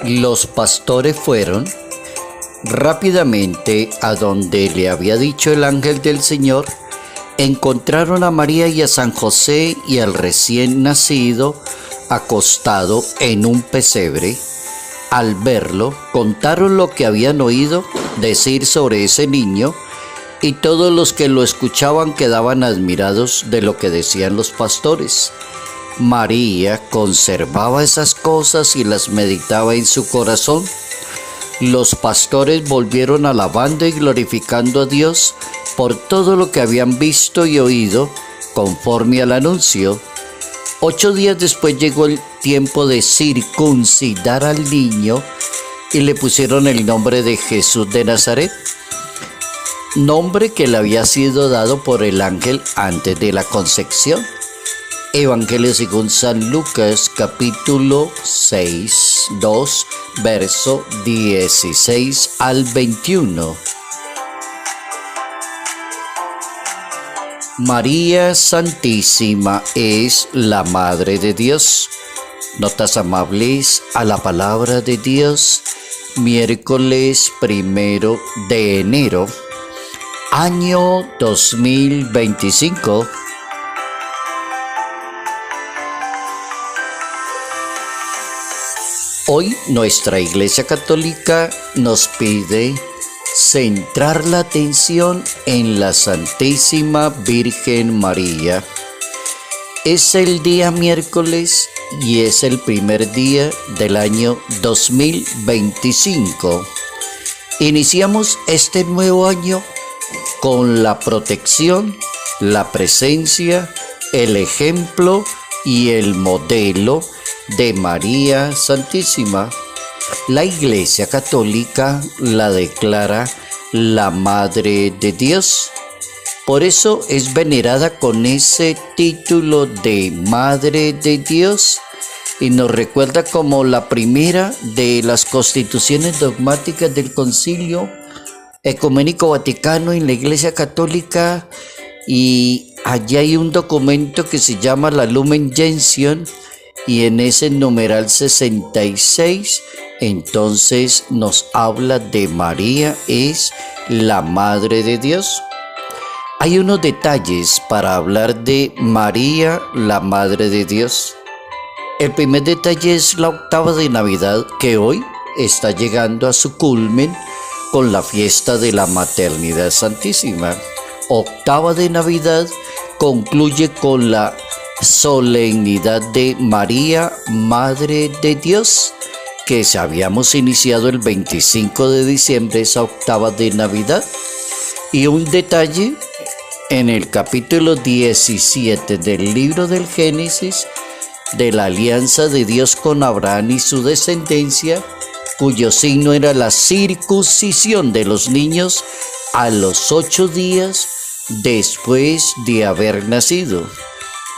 Los pastores fueron rápidamente a donde le había dicho el ángel del Señor. Encontraron a María y a San José y al recién nacido acostado en un pesebre. Al verlo, contaron lo que habían oído decir sobre ese niño, y todos los que lo escuchaban quedaban admirados de lo que decían los pastores. María conservaba esas cosas y las meditaba en su corazón. Los pastores volvieron alabando y glorificando a Dios por todo lo que habían visto y oído, conforme al anuncio. 8 días después llegó el tiempo de circuncidar al niño y le pusieron el nombre de Jesús de Nazaret, nombre que le había sido dado por el ángel antes de la concepción. Evangelio según San Lucas, capítulo 6, 2, verso 16 al 21. María Santísima es la Madre de Dios. Notas amables a la palabra de Dios, miércoles 1 de enero, año 2025. Hoy nuestra Iglesia Católica nos pide centrar la atención en la Santísima Virgen María. Es el día miércoles y es el primer día del año 2025. Iniciamos este nuevo año con la protección, la presencia, el ejemplo y el modelo de María Santísima. La Iglesia Católica la declara la Madre de Dios. Por eso es venerada con ese título de Madre de Dios y nos recuerda como la primera de las constituciones dogmáticas del Concilio Ecuménico Vaticano en la Iglesia Católica, y allí hay un documento que se llama la Lumen Gentium, y en ese numeral 66 entonces nos habla de María es la Madre de Dios. Hay unos detalles para hablar de María, la Madre de Dios. El primer detalle es la octava de Navidad, que hoy está llegando a su culmen con la fiesta de la Maternidad Santísima. Octava de Navidad concluye con la solemnidad de María, Madre de Dios, que habíamos iniciado el 25 de diciembre, esa octava de Navidad. Y un detalle, en el capítulo 17 del libro del Génesis, de la alianza de Dios con Abraham y su descendencia, cuyo signo era la circuncisión de los niños a los 8 días después de haber nacido.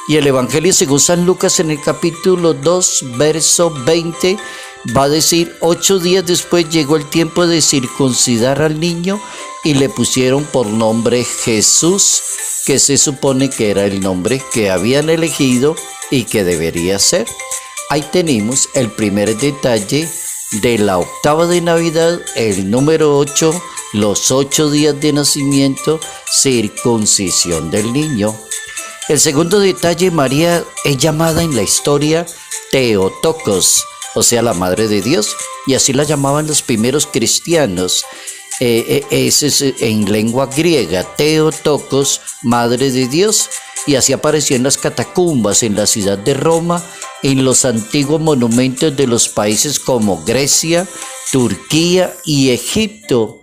Y el Evangelio según San Lucas en el capítulo 2, verso 20, va a decir: 8 días después llegó el tiempo de circuncidar al niño y le pusieron por nombre Jesús, que se supone que era el nombre que habían elegido y que debería ser. Ahí tenemos el primer detalle de la octava de Navidad, el número 8, los 8 días de nacimiento, circuncisión del niño. El segundo detalle, María es llamada en la historia Theotokos, o sea, la Madre de Dios, y así la llamaban los primeros cristianos. Ese es en lengua griega, Theotokos, Madre de Dios, y así apareció en las catacumbas en la ciudad de Roma, en los antiguos monumentos de los países como Grecia, Turquía y Egipto.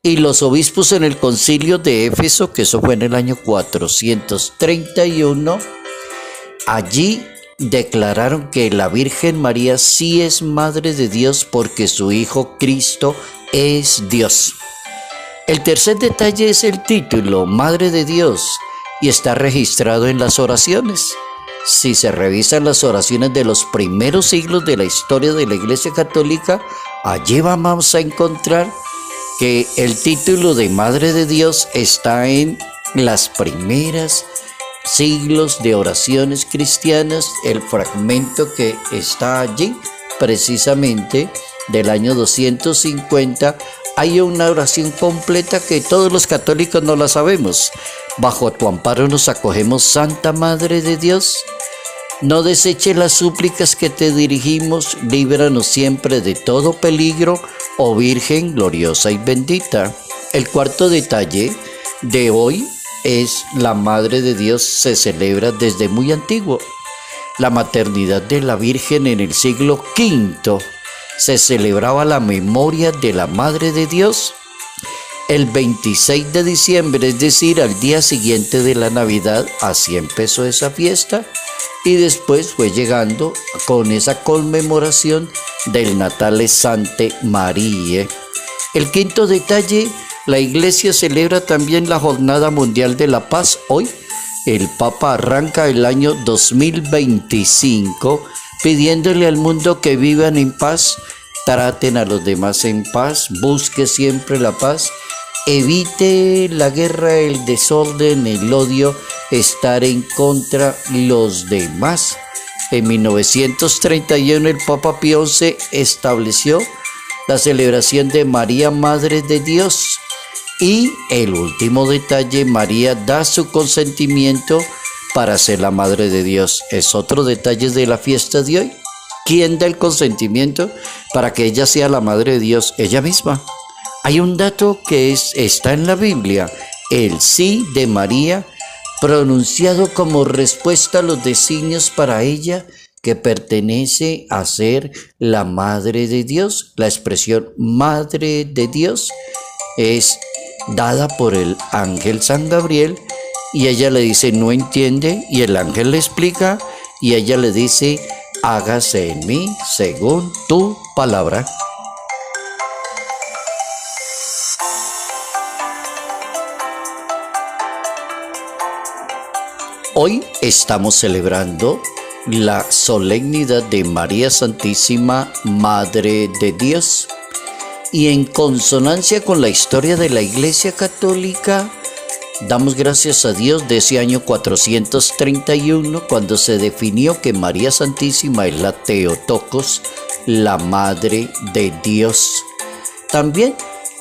Y los obispos en el concilio de Éfeso, que eso fue en el año 431, allí declararon que la Virgen María sí es Madre de Dios porque su Hijo Cristo es Dios. El tercer detalle es el título, Madre de Dios, y está registrado en las oraciones. Si se revisan las oraciones de los primeros siglos de la historia de la Iglesia Católica, allí vamos a encontrar que el título de Madre de Dios está en las primeras siglos de oraciones cristianas, el fragmento que está allí, precisamente del año 250, hay una oración completa que todos los católicos no la sabemos. Bajo tu amparo nos acogemos, Santa Madre de Dios. No deseches las súplicas que te dirigimos, líbranos siempre de todo peligro, oh Virgen gloriosa y bendita. El cuarto detalle de hoy es la Madre de Dios se celebra desde muy antiguo. La maternidad de la Virgen en el siglo V se celebraba la memoria de la Madre de Dios el 26 de diciembre, es decir, al día siguiente de la Navidad. Así empezó esa fiesta y después fue llegando con esa conmemoración del Natale Sante Marie. El quinto detalle, la Iglesia celebra también la Jornada Mundial de la Paz. Hoy el Papa arranca el año 2025 pidiéndole al mundo que vivan en paz, traten a los demás en paz, busque siempre la paz, evite la guerra, el desorden, el odio, estar en contra de los demás. En 1931 el Papa Pío XI estableció la celebración de María, Madre de Dios. Y el último detalle, María da su consentimiento para ser la Madre de Dios. Es otro detalle de la fiesta de hoy. ¿Quién da el consentimiento para que ella sea la Madre de Dios? Ella misma. Hay un dato que está en la Biblia, el sí de María, pronunciado como respuesta a los designios para ella, que pertenece a ser la Madre de Dios. La expresión Madre de Dios es dada por el ángel San Gabriel y ella le dice no entiende y el ángel le explica y ella le dice hágase en mí según tu palabra. Hoy estamos celebrando la solemnidad de María Santísima, Madre de Dios. Y en consonancia con la historia de la Iglesia Católica, damos gracias a Dios de ese año 431, cuando se definió que María Santísima es la Theotokos, la Madre de Dios. También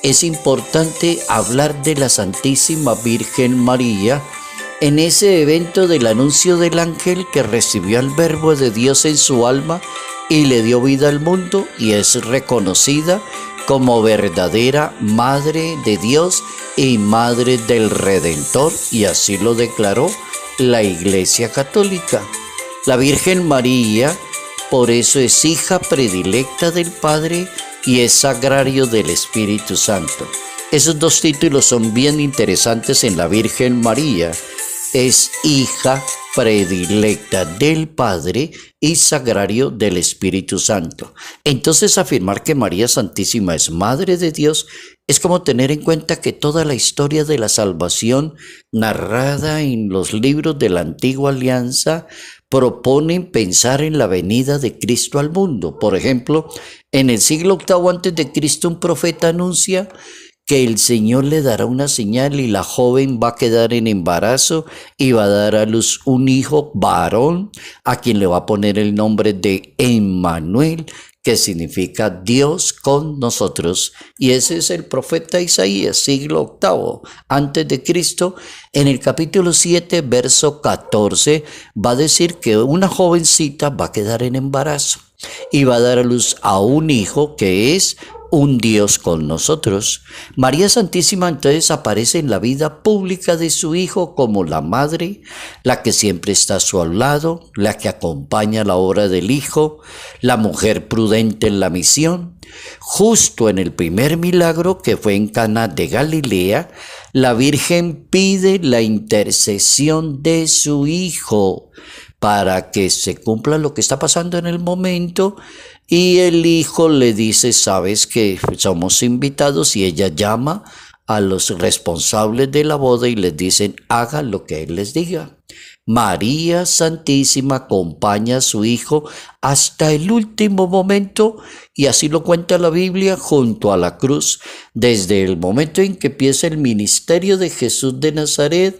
es importante hablar de la Santísima Virgen María en ese evento del anuncio del ángel que recibió al Verbo de Dios en su alma y le dio vida al mundo, y es reconocida como verdadera Madre de Dios y Madre del Redentor, y así lo declaró la Iglesia Católica. La Virgen María, por eso es hija predilecta del Padre y es sagrario del Espíritu Santo. Esos dos títulos son bien interesantes en la Virgen María. Es hija predilecta del Padre y sagrario del Espíritu Santo. Entonces, afirmar que María Santísima es Madre de Dios es como tener en cuenta que toda la historia de la salvación narrada en los libros de la Antigua Alianza proponen pensar en la venida de Cristo al mundo. Por ejemplo, en el siglo VIII a.C., un profeta anuncia que el Señor le dará una señal y la joven va a quedar en embarazo y va a dar a luz un hijo varón, a quien le va a poner el nombre de Emmanuel, que significa Dios con nosotros. Y ese es el profeta Isaías, siglo VIII antes de Cristo. En el capítulo 7, verso 14, va a decir que una jovencita va a quedar en embarazo y va a dar a luz a un hijo que es un Dios con nosotros. María Santísima entonces aparece en la vida pública de su Hijo como la Madre, la que siempre está a su lado, la que acompaña la obra del Hijo, la mujer prudente en la misión. Justo en el primer milagro, que fue en Caná de Galilea, la Virgen pide la intercesión de su Hijo para que se cumpla lo que está pasando en el momento. Y el hijo le dice, sabes que somos invitados, y ella llama a los responsables de la boda y les dicen, hagan lo que Él les diga. María Santísima acompaña a su hijo hasta el último momento, y así lo cuenta la Biblia, junto a la cruz. Desde el momento en que empieza el ministerio de Jesús de Nazaret,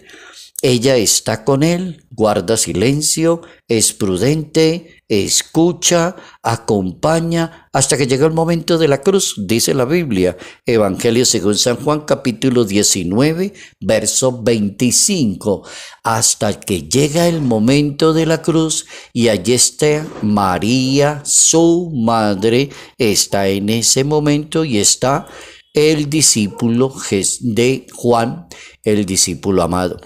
ella está con él, guarda silencio, es prudente, escucha, acompaña, hasta que llega el momento de la cruz, dice la Biblia. Evangelio según San Juan, capítulo 19, verso 25. Hasta que llega el momento de la cruz, y allí está María, su madre, está en ese momento, y está el discípulo de Juan, el discípulo amado.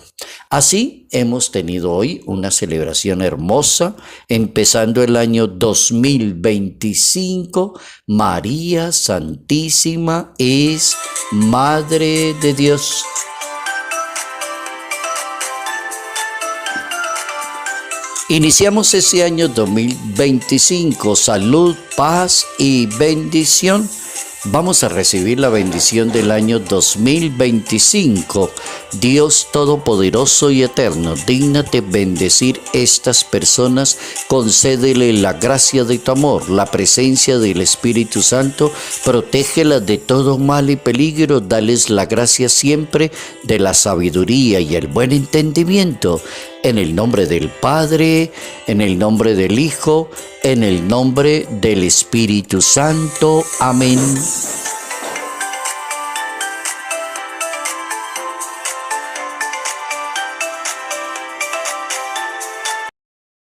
Así hemos tenido hoy una celebración hermosa, empezando el año 2025. María Santísima es Madre de Dios. Iniciamos ese año 2025, salud, paz y bendición. Vamos a recibir la bendición del año 2025. Dios Todopoderoso y Eterno, dígnate bendecir estas personas, concédele la gracia de tu amor, la presencia del Espíritu Santo, protégelas de todo mal y peligro, dales la gracia siempre de la sabiduría y el buen entendimiento. En el nombre del Padre, en el nombre del Hijo, en el nombre del Espíritu Santo. Amén.